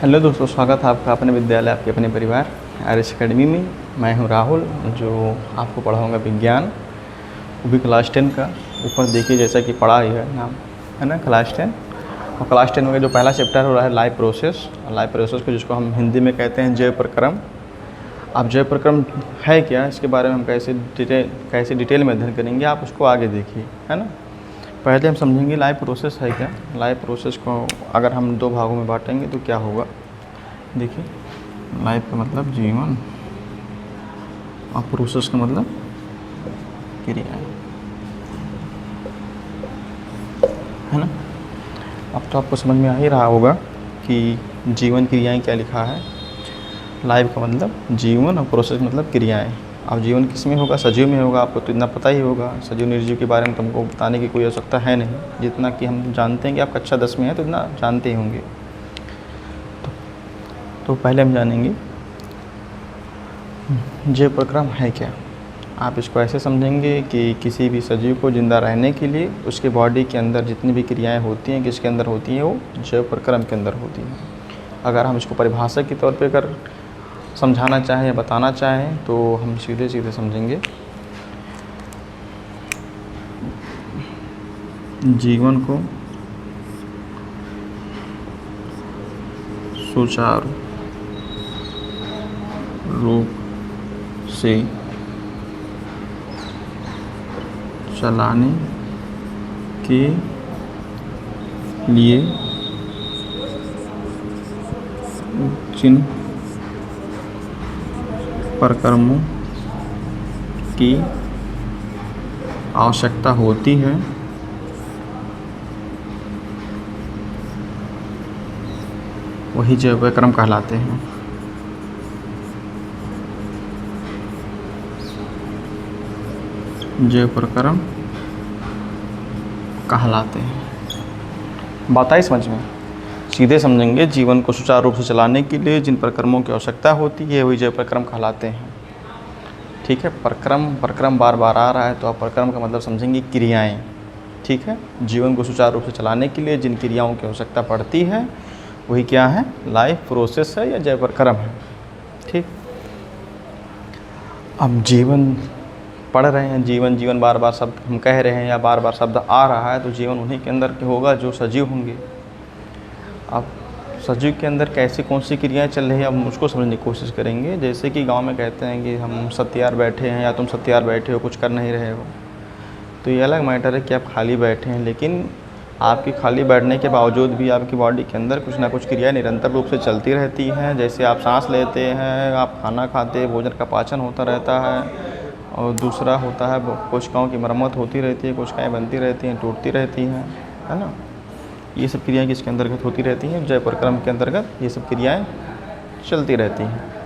Hello दोस्तों, स्वागत है आपका अपने विद्यालय, आपके अपने परिवार आर्यस अकेडमी में। मैं हूं राहुल, जो आपको पढ़ाऊंगा विज्ञान, वो भी क्लास 10 का। ऊपर देखिए जैसा कि पढ़ा ही है नाम, है ना, क्लास 10। और क्लास 10 में जो पहला चैप्टर हो रहा है लाइव प्रोसेस। लाइव प्रोसेस को जिसको हम हिंदी में कहते हैं जैव प्रक्रम। अब जैव प्रक्रम है क्या, इसके बारे में हम कैसे डिटेल में अध्ययन करेंगे, आप उसको आगे देखिए, है ना। पहले हम समझेंगे लाइव प्रोसेस है क्या। लाइव प्रोसेस को अगर हम दो भागों में बांटेंगे तो क्या होगा। देखिए, लाइफ का मतलब जीवन और प्रोसेस का मतलब क्रियाएं, है ना। अब तो आपको समझ में आ ही रहा होगा कि जीवन क्रियाएं क्या लिखा है। लाइफ का मतलब जीवन और प्रोसेस मतलब क्रियाएं। अब जीवन किस में होगा, सजीव में होगा। आपको तो इतना पता ही होगा, सजीव निर्जीव के बारे में तुमको बताने की कोई आवश्यकता है नहीं। जितना कि हम जानते हैं कि आप कक्षा 10 में हैं तो इतना जानते ही होंगे। तो पहले हम जानेंगे जैव प्रक्रम है क्या। आप इसको ऐसे समझेंगे कि किसी भी सजीव को ज़िंदा रहने के लिए उसके बॉडी के अंदर जितनी भी क्रियाएं होती हैं, किसके अंदर होती हैं, वो जैव प्रक्रम के अंदर होती हैं। अगर हम इसको परिभाषा के तौर पे अगर समझाना चाहें या बताना चाहें तो हम सीधे सीधे समझेंगे, जीवन को सुचारू रूप से चलाने के लिए जिन प्रक्रमों की आवश्यकता होती है वही जैव प्रक्रम कहलाते हैं। जैव प्रक्रम कहलाते हैं। बात आई समझ में। सीधे समझेंगे, जीवन को सुचारू रूप से चलाने के लिए जिन प्रक्रमों की आवश्यकता होती है वही जैव प्रक्रम कहलाते हैं। ठीक है, प्रक्रम बार बार आ रहा है तो आप प्रक्रम का मतलब समझेंगे क्रियाएं। ठीक है, जीवन को सुचारू रूप से चलाने के लिए जिन क्रियाओं की आवश्यकता पड़ती है वही क्या है, लाइफ प्रोसेस है या जैव प्रक्रम है। ठीक, अब जीवन पढ़ रहे हैं, जीवन बार बार शब्द हम कह रहे हैं या बार बार शब्द आ रहा है तो जीवन उन्हीं के अंदर होगा जो सजीव होंगे। अब सजीव के अंदर कैसी कौन सी क्रियाएं चल रही हैं, हम उसको समझने की कोशिश करेंगे। जैसे कि गांव में कहते हैं कि हम सत्यार बैठे हैं या तुम सत्यार बैठे हो, कुछ कर नहीं रहे हो, तो ये अलग मैटर है कि आप खाली बैठे हैं, लेकिन आपकी खाली बैठने के बावजूद भी आपकी बॉडी के अंदर कुछ ना कुछ क्रियाएं निरंतर रूप से चलती रहती हैं। जैसे आप सांस लेते हैं, आप खाना खाते हैं, भोजन का पाचन होता रहता है, और दूसरा होता है कोशिकाओं की मरम्मत होती रहती है, कोशिकाएं बनती रहती हैं, टूटती रहती हैं, है ना। ये सब क्रियाएं किसके अंतर्गत होती रहती हैं, जैव प्रक्रम के अंतर्गत ये सब क्रियाएं चलती रहती हैं।